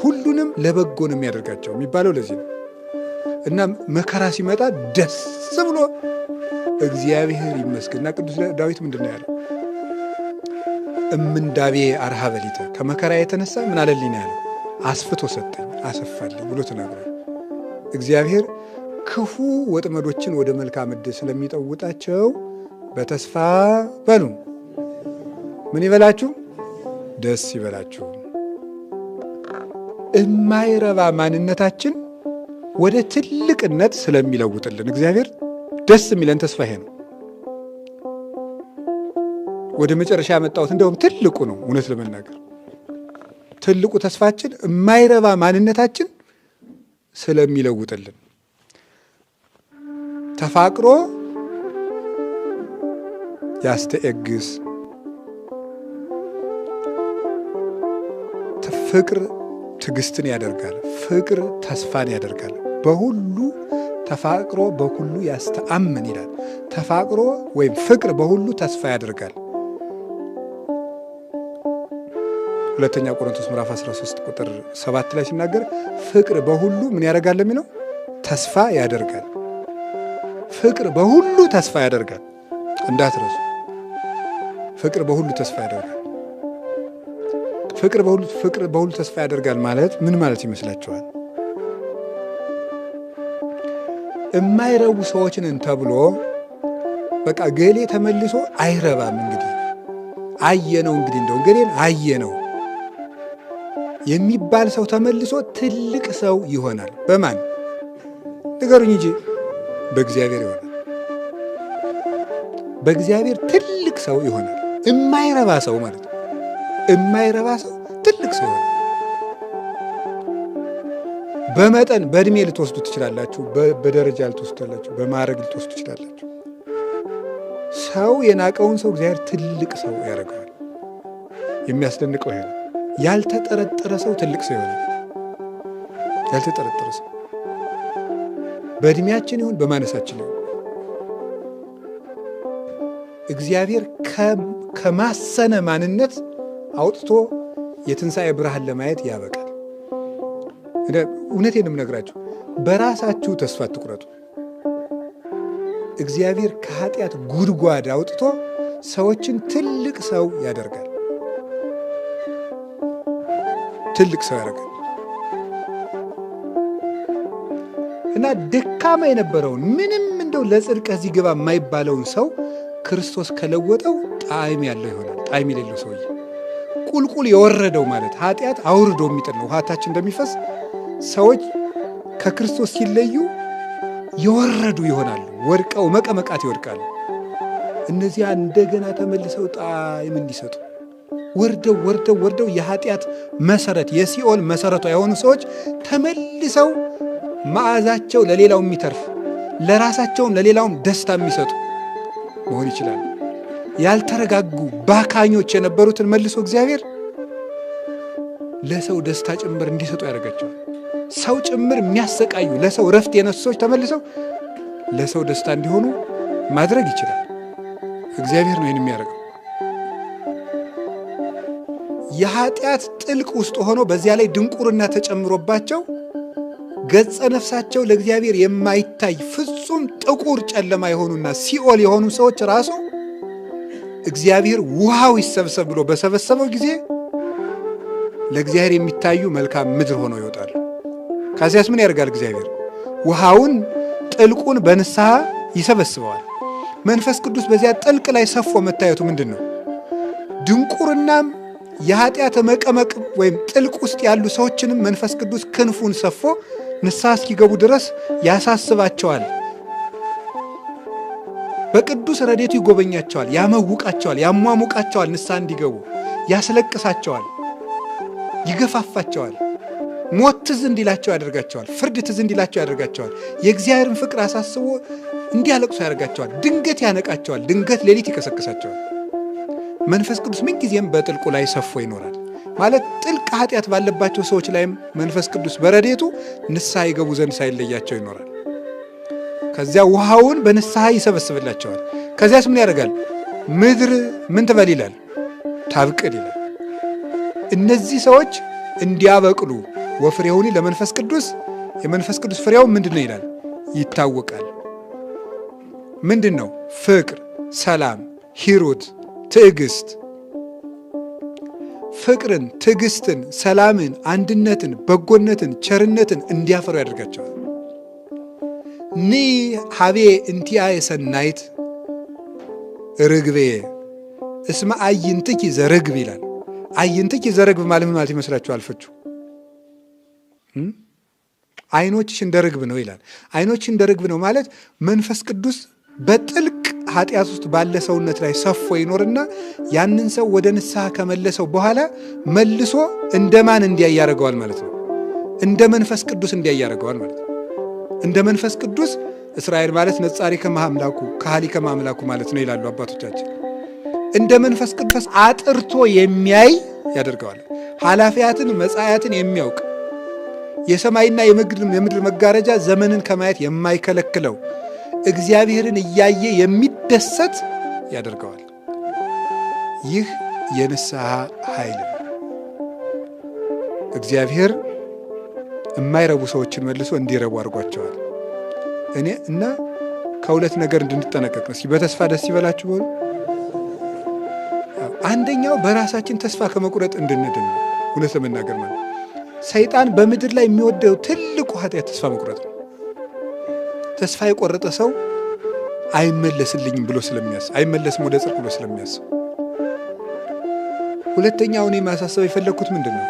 ሁሉንም ለበጎ ነው የሚያደርጋቸው የሚባለው ለዚህ ነው። እና መከራ ሲመጣ ደስ ብሎ እግዚአብሔር ይመስገንና ቅዱስ ዳዊት ምንድን ነው ያለው? እምንዳቤ አርሃ በሊተ ከመከራ የተነሳ ምን አለልኝ ነው ያለው? አስፍቶ ሰጠኝ፣ አሰፋልኝ ብሎ ተናግሯል። እግዚአብሔር ክፉ ወጥመዶችን ወደ መልካም ዕድል ስለሚጠውጣቸው በተስፋ በሉ ምን ይበላችሁ? ደስ ይበላችሁ። የማይረባ ማንነታችን ወደ ትልቅነት ስለሚለውጥልን እግዚአብሔር ደስ የሚለን ተስፋ ይሄ ነው። ወደ መጨረሻ ያመጣሁት እንደውም ትልቁ ነው። እውነት ለመናገር ትልቁ ተስፋችን የማይረባ ማንነታችን ስለሚለውጥልን ተፋቅሮ ያስተኤግስ ፍቅር ትዕግስትን ያደርጋል። ፍቅር ተስፋን ያደርጋል። በሁሉ ተፋቅሮ በሁሉ ያስተአምን ይላል። ተፋቅሮ ወይም ፍቅር በሁሉ ተስፋ ያደርጋል። ሁለተኛ ቆሮንቶስ ምዕራፍ 13 ቁጥር 7 ላይ ሲናገር ፍቅር በሁሉ ምን ያደርጋል የሚለው ተስፋ ያደርጋል። ፍቅር በሁሉ ተስፋ ያደርጋል። እንዳትረሱ። ፍቅር በሁሉ ተስፋ ያደርጋል። ፍቅር በሁሉ ተስፋ ያደርጋል ማለት ምን ማለት ይመስላችኋል? የማይረቡ ሰዎችንን ተብሎ በቃ ገሌ ተመልሶ አይረባም። እንግዲህ አየነው፣ እንግዲህ እንደው ገሌን አየነው የሚባል ሰው ተመልሶ ትልቅ ሰው ይሆናል። በማን ንገሩኝ እንጂ በእግዚአብሔር ይሆናል። በእግዚአብሔር ትልቅ ሰው ይሆናል። የማይረባ ሰው ማለት ነው። የማይረባ ሰው ትልቅ ሰው ይሆናል። በመጠን በእድሜ ልትወስዱ ትችላላችሁ፣ በደረጃ ልትወስዳላችሁ፣ በማዕረግ ልትወስዱ ትችላላችሁ። ሰው የናቀውን ሰው እግዚአብሔር ትልቅ ሰው ያደርገዋል። የሚያስደንቀው ይሄ ነው። ያልተጠረጠረ ሰው ትልቅ ሰው ይሆናል። ያልተጠረጠረ ሰው በእድሜያችን ይሁን በማነሳችን ይሁን እግዚአብሔር ከማሰነ ማንነት አውጥቶ የትንሣኤ ብርሃን ለማየት ያበቃል። እውነቴን የምነግራችሁ፣ በራሳችሁ ተስፋ አትቁረጡ። እግዚአብሔር ከኃጢአት ጉድጓድ አውጥቶ ሰዎችን ትልቅ ሰው ያደርጋል። ትልቅ ሰው ያደርጋል እና ደካማ የነበረውን ምንም እንደው ለጽድቅ እዚህ ግባ የማይባለውን ሰው ክርስቶስ ከለወጠው ጣዕም ያለው ይሆናል። ጣዕም የሌለው ሰውዬ ቁልቁል የወረደው ማለት ኃጢአት አውርዶ የሚጥል ነው። ውሃታችን እንደሚፈስ ሰዎች ከክርስቶስ ሲለዩ የወረዱ ይሆናሉ። ወድቀው መቀመቃት ይወድቃሉ። እነዚያ እንደገና ተመልሰው ጣዕም እንዲሰጡ ወርደው የኃጢአት መሰረት የሲኦል መሰረቷ የሆኑ ሰዎች ተመልሰው መዓዛቸው ለሌላው የሚተርፍ ለራሳቸውም ለሌላውም ደስታ የሚሰጡ መሆን ይችላል። ያልተረጋጉ ባካኞች የነበሩትን መልሶ እግዚአብሔር ለሰው ደስታ ጭምር እንዲሰጡ ያደርጋቸዋል። ሰው ጭምር የሚያሰቃዩ ለሰው ረፍት የነሱ ሰዎች ተመልሰው ለሰው ደስታ እንዲሆኑ ማድረግ ይችላል። እግዚአብሔር ነው ይህን የሚያደርገው። የኃጢአት ጥልቅ ውስጥ ሆኖ በዚያ ላይ ድንቁርና ተጨምሮባቸው ገጸ ነፍሳቸው ለእግዚአብሔር የማይታይ ፍጹም ጥቁር ጨለማ የሆኑና ሲኦል የሆኑ ሰዎች ራሱ እግዚአብሔር ውሃው ይሰብሰብ ብሎ በሰበሰበው ጊዜ ለእግዚአብሔር የሚታዩ መልካም ምድር ሆነው ይወጣሉ። ከዚያስ ምን ያደርጋል እግዚአብሔር? ውሃውን ጥልቁን በንስሐ ይሰበስበዋል። መንፈስ ቅዱስ በዚያ ጥልቅ ላይ ሰፎ መታየቱ ምንድን ነው? ድንቁርናም የኃጢአት መቀመቅ ወይም ጥልቅ ውስጥ ያሉ ሰዎችንም መንፈስ ቅዱስ ክንፉን ሰፎ ንስሐ እስኪገቡ ድረስ ያሳስባቸዋል። በቅዱስ ረድኤቱ ይጎበኛቸዋል፣ ያመውቃቸዋል፣ ያሟሙቃቸዋል። ንስሐ እንዲገቡ ያስለቅሳቸዋል፣ ይገፋፋቸዋል። ሞት ትዝ እንዲላቸው ያደርጋቸዋል። ፍርድ ትዝ እንዲላቸው ያደርጋቸዋል። የእግዚአብሔርን ፍቅር አሳስቦ እንዲያለቅሱ ያደርጋቸዋል። ድንገት ያነቃቸዋል። ድንገት ሌሊት ይቀሰቅሳቸዋል። መንፈስ ቅዱስ ምንጊዜም በጥልቁ ላይ ሰፎ ይኖራል። ማለት ጥልቅ ኃጢአት ባለባቸው ሰዎች ላይም መንፈስ ቅዱስ በረድኤቱ ንስሐ ይገቡ ዘንድ ሳይለያቸው ይኖራል። ከዚያ ውሃውን በንስሐ ይሰበስብላቸዋል። ከዚያስ ምን ያደርጋል? ምድር ምን ትበል ይላል? ታብቅል ይላል። እነዚህ ሰዎች እንዲያበቅሉ ወፍሬሁኒ ለመንፈስ ቅዱስ፣ የመንፈስ ቅዱስ ፍሬው ምንድን ነው ይላል? ይታወቃል። ምንድን ነው? ፍቅር፣ ሰላም፣ ሂሩት፣ ትዕግስት። ፍቅርን፣ ትዕግስትን፣ ሰላምን፣ አንድነትን፣ በጎነትን፣ ቸርነትን እንዲያፈሩ ያደርጋቸዋል። ኒ ሀቤ እንቲአየ ሰናይት ርግቤ እስመ አዕይንትኪ ዘርግብ ይላል። አዕይንትኪ ዘርግብ ማለት ምን ማለት ይመስላችኋል? ፍቹ አይኖችሽ እንደ ርግብ ነው ይላል። አይኖችሽ እንደ ርግብ ነው ማለት መንፈስ ቅዱስ በጥልቅ ኃጢአት ውስጥ ባለ ሰውነት ላይ ሰፎ ይኖርና ያንን ሰው ወደ ንስሐ ከመለሰው በኋላ መልሶ እንደማን እንዲያይ ያደርገዋል ማለት ነው። እንደ መንፈስ ቅዱስ እንዲያይ ያደርገዋል ማለት ነው። እንደ መንፈስ ቅዱስ እስራኤል ማለት ነጻሪ ከማምላኩ ካህሊ ከማምላኩ ማለት ነው ይላሉ አባቶቻችን። እንደ መንፈስ ቅዱስ አጥርቶ የሚያይ ያደርገዋል። ኃላፊያትን መጻያትን የሚያውቅ የሰማይና የምድር መጋረጃ ዘመንን ከማየት የማይከለክለው እግዚአብሔርን እያየ የሚደሰት ያደርገዋል። ይህ የንስሐ ኃይል ነው። እግዚአብሔር የማይረቡ ሰዎችን መልሶ እንዲረቡ አድርጓቸዋል። እኔ እና ከሁለት ነገር እንድንጠነቀቅ ነው። በተስፋ ደስ ይበላችሁ በሉ። አንደኛው በራሳችን ተስፋ ከመቁረጥ እንድንድን ነው። እውነት ለመናገር ማለት ሰይጣን በምድር ላይ የሚወደው ትልቁ ኃጢአት ተስፋ መቁረጥ ነው። ተስፋ የቆረጠ ሰው አይመለስልኝም ብሎ ስለሚያስብ፣ አይመለስም ወደ ጽድቅ ብሎ ስለሚያስብ። ሁለተኛው እኔ ማሳሰብ የፈለግኩት ምንድን ነው?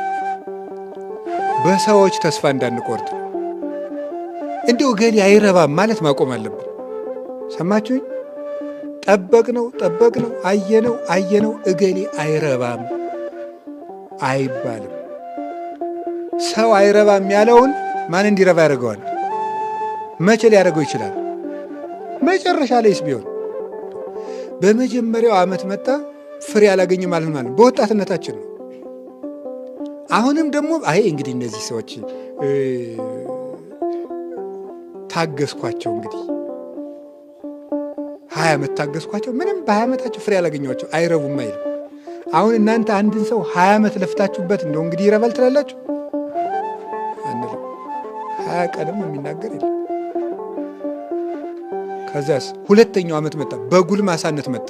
በሰዎች ተስፋ እንዳንቆርጥ። እንዲሁ እገሌ አይረባም ማለት ማቆም አለብን። ሰማችሁኝ? ጠበቅነው አየነው እገሌ አይረባም አይባልም። ሰው አይረባም ያለውን ማን እንዲረባ ያደርገዋል? መቼ ሊያደርገው ይችላል? መጨረሻ ላይስ ቢሆን በመጀመሪያው ዓመት መጣ ፍሬ አላገኘ ማለት በወጣትነታችን ነው። አሁንም ደግሞ እንግዲህ እነዚህ ሰዎች ታገስኳቸው፣ እንግዲህ 20 ዓመት ታገስኳቸው፣ ምንም በ20 ዓመታቸው ፍሬ አላገኘኋቸው አይረቡም አይልም። አሁን እናንተ አንድን ሰው 20 ዓመት ለፍታችሁበት እንደው እንግዲህ ይረባል ትላላችሁ? አንልም። 20 ቀንም የሚናገር የለም። ከዚያስ ሁለተኛው ዓመት መጣ፣ በጉልማሳነት መጣ።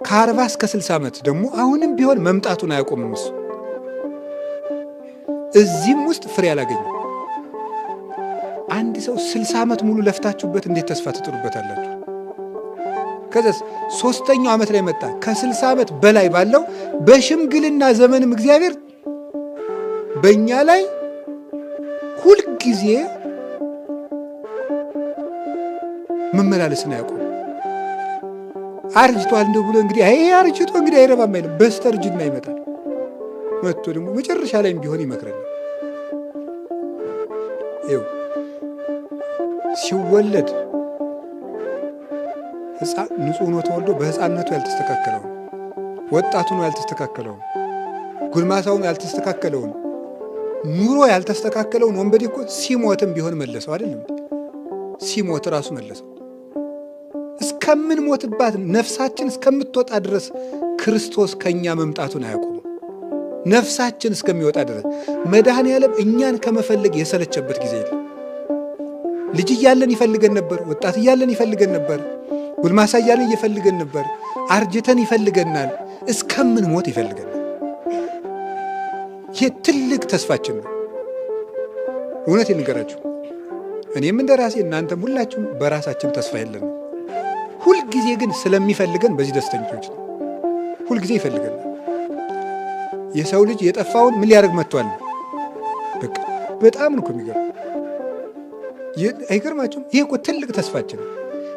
ከ40 እስከ 60 ዓመት ደግሞ አሁንም ቢሆን መምጣቱን አያቆምም እሱ። እዚህም ውስጥ ፍሬ አላገኘም። አንድ ሰው 60 ዓመት ሙሉ ለፍታችሁበት እንዴት ተስፋ ትጥሩበታላችሁ? ከዚያስ ሶስተኛው ዓመት ላይ መጣ። ከ60 ዓመት በላይ ባለው በሽምግልና ዘመንም እግዚአብሔር በእኛ ላይ ሁልጊዜ መመላለስን አያውቁም። አርጅቷል እንደው ብሎ እንግዲህ አርጅቶ እንግዲህ አይረባም አይልም። በስተርጅና ይመጣል። መጥቶ ደግሞ መጨረሻ ላይም ቢሆን ይመክረናል። ይኸው ሲወለድ ንጹሕ ሆኖ ተወልዶ በሕፃንነቱ ያልተስተካከለውን፣ ወጣቱ ነው ያልተስተካከለውን፣ ጉልማሳው ነው ያልተስተካከለውን፣ ኑሮ ያልተስተካከለውን ወንበዴ እኮ ሲሞትም ቢሆን መለሰው አይደለም? ሲሞት ራሱ መለሰው። እስከምንሞትባት ነፍሳችን እስከምትወጣ ድረስ ክርስቶስ ከእኛ መምጣቱን አያቆምም። ነፍሳችን እስከሚወጣ ድረስ መድኃኔዓለም እኛን ከመፈለግ የሰለቸበት ጊዜ የለም። ልጅ እያለን ይፈልገን ነበር፣ ወጣት እያለን ይፈልገን ነበር፣ ጉልማሳ እያለን ይፈልገን ነበር፣ አርጅተን ይፈልገናል፣ እስከምንሞት ይፈልገናል። ይህ ትልቅ ተስፋችን ነው። እውነት ልንገራችሁ፣ እኔም እንደ ራሴ እናንተም ሁላችሁም በራሳችን ተስፋ የለንም። ሁልጊዜ ግን ስለሚፈልገን በዚህ ደስተኞች ነው። ሁልጊዜ ይፈልገናል። የሰው ልጅ የጠፋውን ምን ሊያደርግ መጥቷል? በቃ በጣም ነው የሚገርም። አይገርማችሁም? ይህ እኮ ትልቅ ተስፋችን ነው።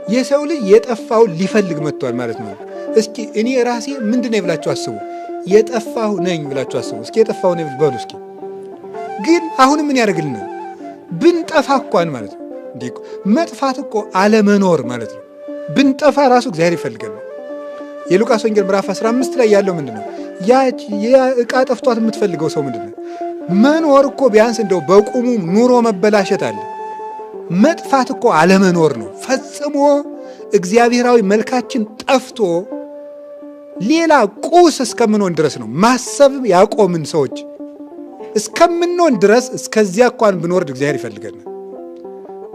የሰው ልጅ የጠፋውን ሊፈልግ መጥቷል ማለት ነው። እስኪ እኔ ራሴ ምንድን ነው ብላችሁ አስቡ። የጠፋሁ ነኝ ብላችሁ አስቡ። እስኪ የጠፋሁ ነኝ በሉ እስኪ። ግን አሁን ምን ያደርግልናል? ብንጠፋ እንኳን ማለት ነው። እንዲህ መጥፋት እኮ አለመኖር ማለት ነው። ብንጠፋ ራሱ እግዚአብሔር ይፈልገናል። የሉቃስ ወንጌል ምዕራፍ 15 ላይ ያለው ምንድን ነው? ያ ዕቃ ጠፍቷት የምትፈልገው ሰው ምንድን ነው? መኖር እኮ ቢያንስ እንደው በቁሙ ኑሮ መበላሸት አለ። መጥፋት እኮ አለመኖር ነው። ፈጽሞ እግዚአብሔራዊ መልካችን ጠፍቶ ሌላ ቁስ እስከምንሆን ድረስ ነው ማሰብ ያቆምን ሰዎች እስከምንሆን ድረስ። እስከዚያ እንኳን ብንወርድ እግዚአብሔር ይፈልገናል።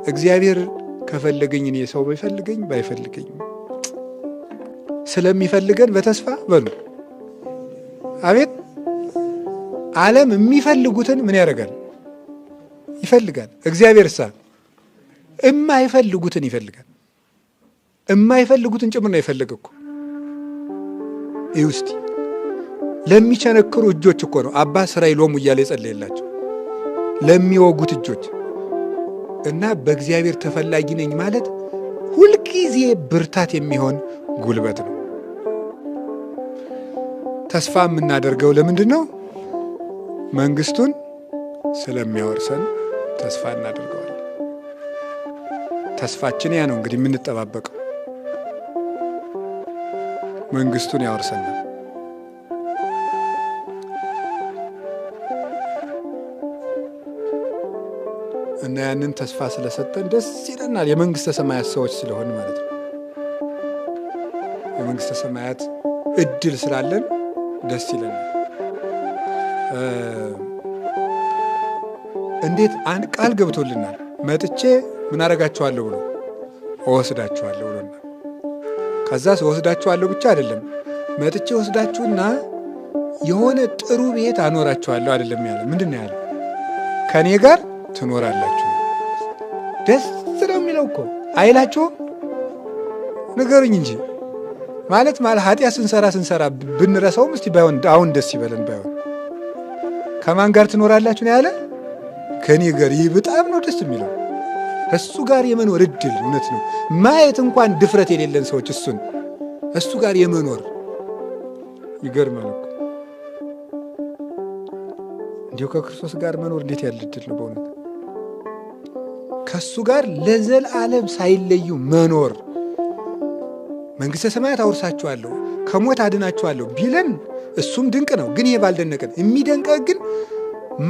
እግዚአብሔር ከፈለገኝ እኔ ሰው ባይፈልገኝ ባይፈልገኝ ስለሚፈልገን በተስፋ በሉ አቤት። ዓለም የሚፈልጉትን ምን ያደርጋል? ይፈልጋል። እግዚአብሔር የማይፈልጉትን ይፈልጋል። የማይፈልጉትን ጭምር ነው የፈለገ እኮ። ይህ ውስጥ ለሚቸነክሩ እጆች እኮ ነው አባ ስራይ ሎሙ እያለ የጸለየላቸው ለሚወጉት እጆች። እና በእግዚአብሔር ተፈላጊ ነኝ ማለት ሁልጊዜ ብርታት የሚሆን ጉልበት ነው። ተስፋ የምናደርገው ለምንድን ነው? መንግስቱን ስለሚያወርሰን ተስፋ እናደርገዋለን። ተስፋችን ያ ነው እንግዲህ የምንጠባበቀው። መንግስቱን ያወርሰናል። እና ያንን ተስፋ ስለሰጠን ደስ ይለናል። የመንግስተ ሰማያት ሰዎች ስለሆን ማለት ነው። የመንግስተ ሰማያት እድል ስላለን ደስ ይለናል። እንዴት አንድ ቃል ገብቶልናል። መጥቼ ምን አደርጋችኋለሁ ብሎ እወስዳችኋለሁ ብሎናል። ከዛስ እወስዳችኋለሁ ብቻ አይደለም፣ መጥቼ ወስዳችሁና የሆነ ጥሩ ቤት አኖራችኋለሁ አይደለም ያለ። ምንድን ነው ያለ? ከእኔ ጋር ትኖራላችሁ። ደስ ነው የሚለው እኮ አይላችሁም? ንገሩኝ እንጂ ማለት ኃጢአት ስንሰራ ብንረሳውም እስቲ ባይሆን አሁን ደስ ይበለን። ባይሆን ከማን ጋር ትኖራላችሁ ነው ያለ? ከኔ ጋር ይህ በጣም ነው ደስ የሚለው። እሱ ጋር የመኖር እድል እውነት ነው ማየት እንኳን ድፍረት የሌለን ሰዎች እሱ ጋር የመኖር ይገርማል እኮ። እንዲሁ ከክርስቶስ ጋር መኖር እንዴት ያለ እድል ነው በእውነት። ከሱ ጋር ለዘላለም ሳይለዩ መኖር። መንግሥተ ሰማያት አውርሳችኋለሁ ከሞት አድናችኋለሁ ቢለን እሱም ድንቅ ነው። ግን ይሄ ባልደነቀን የሚደንቀ ግን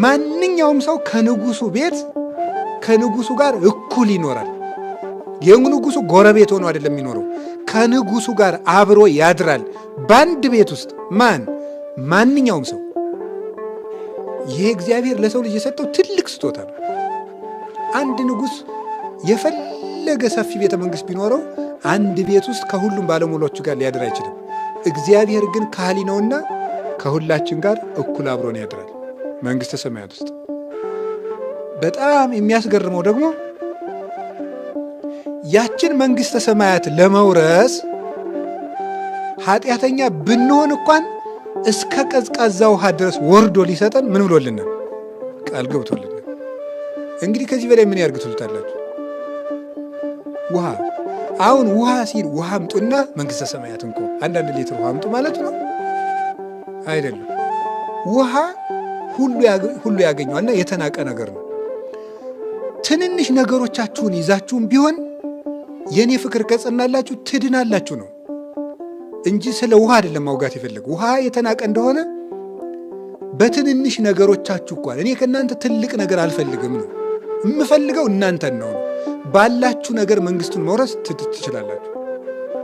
ማንኛውም ሰው ከንጉሱ ቤት ከንጉሱ ጋር እኩል ይኖራል። የንጉሱ ጎረቤት ሆኖ አይደለም የሚኖረው፣ ከንጉሱ ጋር አብሮ ያድራል በአንድ ቤት ውስጥ። ማንኛውም ሰው። ይሄ እግዚአብሔር ለሰው ልጅ የሰጠው ትልቅ ስጦታ ነው። አንድ ንጉሥ የፈለገ ሰፊ ቤተ መንግሥት ቢኖረው አንድ ቤት ውስጥ ከሁሉም ባለሟሎቹ ጋር ሊያድር አይችልም። እግዚአብሔር ግን ካህሊ ነውና ከሁላችን ጋር እኩል አብሮን ያድራል መንግሥተ ሰማያት ውስጥ። በጣም የሚያስገርመው ደግሞ ያችን መንግሥተ ሰማያት ለመውረስ ኃጢአተኛ ብንሆን እንኳን እስከ ቀዝቃዛ ውሃ ድረስ ወርዶ ሊሰጠን ምን ብሎልናል? ቃል ገብቶልናል። እንግዲህ ከዚህ በላይ ምን ያርግ ትሉታላችሁ? ውሃ። አሁን ውሃ ሲል ውሃ አምጡና መንግሥተ ሰማያት እንኳ አንዳንድ ሊትር ውሃ አምጡ ማለት ነው አይደለም። ውሃ ሁሉ ያገኘዋልና የተናቀ ነገር ነው። ትንንሽ ነገሮቻችሁን ይዛችሁም ቢሆን የኔ ፍቅር ከጸናላችሁ ትድናላችሁ ነው እንጂ ስለ ውሃ አይደለም ማውጋት የፈለገ። ውሃ የተናቀ እንደሆነ በትንንሽ ነገሮቻችሁ እንኳን እኔ ከእናንተ ትልቅ ነገር አልፈልግም ነው የምፈልገው እናንተን ነው። ባላችሁ ነገር መንግሥቱን መውረስ ትችላላችሁ።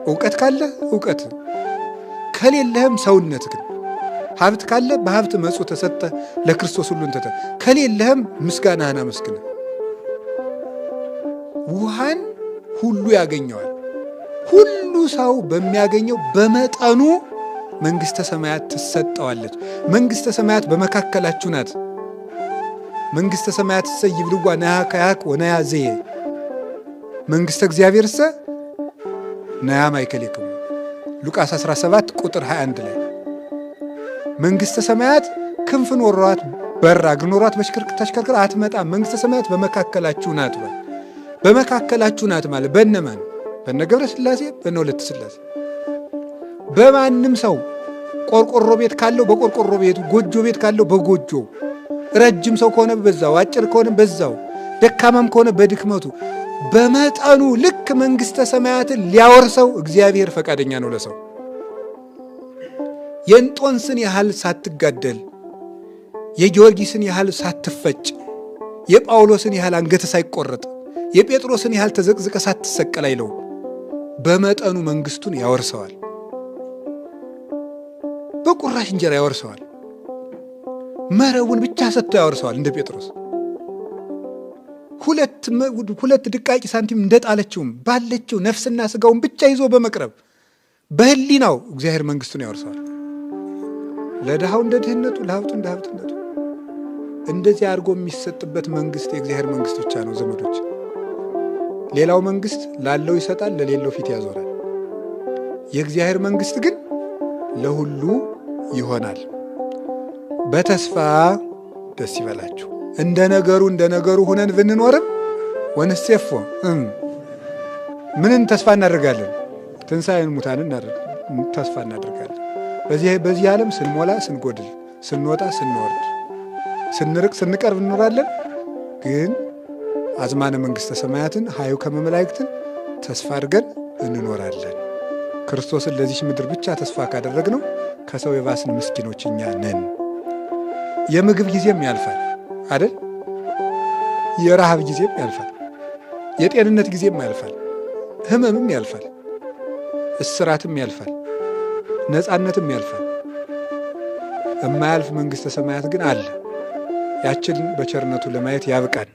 እውቀት ካለ እውቀት፣ ከሌለህም ሰውነትህን። ሀብት ካለ በሀብት መጽው ተሰጠ ለክርስቶስ ሁሉን ተተ ከሌለህም ምስጋናህን አመስግነ። ውሃን ሁሉ ያገኘዋል። ሁሉ ሰው በሚያገኘው በመጠኑ መንግሥተ ሰማያት ትሰጠዋለች። መንግሥተ ሰማያት በመካከላችሁ ናት። መንግሥተ ሰማያት እሰ ይብልዋ ነያ ከያክ ወነያ ዘየ መንግሥተ እግዚአብሔር እሰ ነያ ማእከሌክሙ ሉቃስ 17 ቁጥር 21 ላይ መንግሥተ ሰማያት ክንፍ ኖሯት በራ ግን ኖሯት ተሽከርክራ አትመጣም። መንግሥተ ሰማያት በመካከላችሁ ናት። በመካከላችሁ ናት ማለት በእነማን? በእነ ገብረ ሥላሴ በእነ ወለተ ሥላሴ። በማንም ሰው ቆርቆሮ ቤት ካለው በቆርቆሮ ቤቱ፣ ጎጆ ቤት ካለው በጎጆ፣ ረጅም ሰው ከሆነ በዛው፣ አጭር ከሆነ በዛው፣ ደካማም ከሆነ በድክመቱ በመጠኑ ልክ መንግሥተ ሰማያትን ሊያወርሰው እግዚአብሔር ፈቃደኛ ነው ለሰው። የእንጦንስን ያህል ሳትጋደል፣ የጊዮርጊስን ያህል ሳትፈጭ፣ የጳውሎስን ያህል አንገት ሳይቆረጥ፣ የጴጥሮስን ያህል ተዘቅዝቀ ሳትሰቀል አይለው። በመጠኑ መንግሥቱን ያወርሰዋል። በቁራሽ እንጀራ ያወርሰዋል። መረቡን ብቻ ሰጥቶ ያወርሰዋል። እንደ ጴጥሮስ ሁለት ድቃቂ ሳንቲም እንደጣለችውም ባለችው ነፍስና ሥጋውን ብቻ ይዞ በመቅረብ በሕሊናው እግዚአብሔር መንግሥቱን ያወርሰዋል። ለድሃው እንደ ድህነቱ፣ ለሀብቱ እንደ ሀብትነቱ እንደዚህ አድርጎ የሚሰጥበት መንግሥት የእግዚአብሔር መንግሥት ብቻ ነው ዘመዶች። ሌላው መንግሥት ላለው ይሰጣል፣ ለሌለው ፊት ያዞራል። የእግዚአብሔር መንግሥት ግን ለሁሉ ይሆናል። በተስፋ ደስ ይበላችሁ። እንደ ነገሩ ሁነን ብንኖርም ወንሴፎ ምንን ተስፋ እናደርጋለን? ትንሣኤን ሙታንን ተስፋ እናደርጋለን። በዚህ ዓለም ስንሞላ ስንጎድል፣ ስንወጣ ስንወርድ፣ ስንርቅ ስንቀርብ እንኖራለን። ግን አዝማነ መንግሥተ ሰማያትን ሀዩ ከመመላእክትን ተስፋ አድርገን እንኖራለን። ክርስቶስን ለዚች ምድር ብቻ ተስፋ ካደረግነው ከሰው የባስን ምስኪኖች እኛ ነን። የምግብ ጊዜም ያልፋል አይደል? የረሃብ ጊዜም ያልፋል። የጤንነት ጊዜም ያልፋል። ሕመምም ያልፋል። እስራትም ያልፋል። ነፃነትም ያልፋል። የማያልፍ መንግሥተ ሰማያት ግን አለ። ያችን በቸርነቱ ለማየት ያብቃን።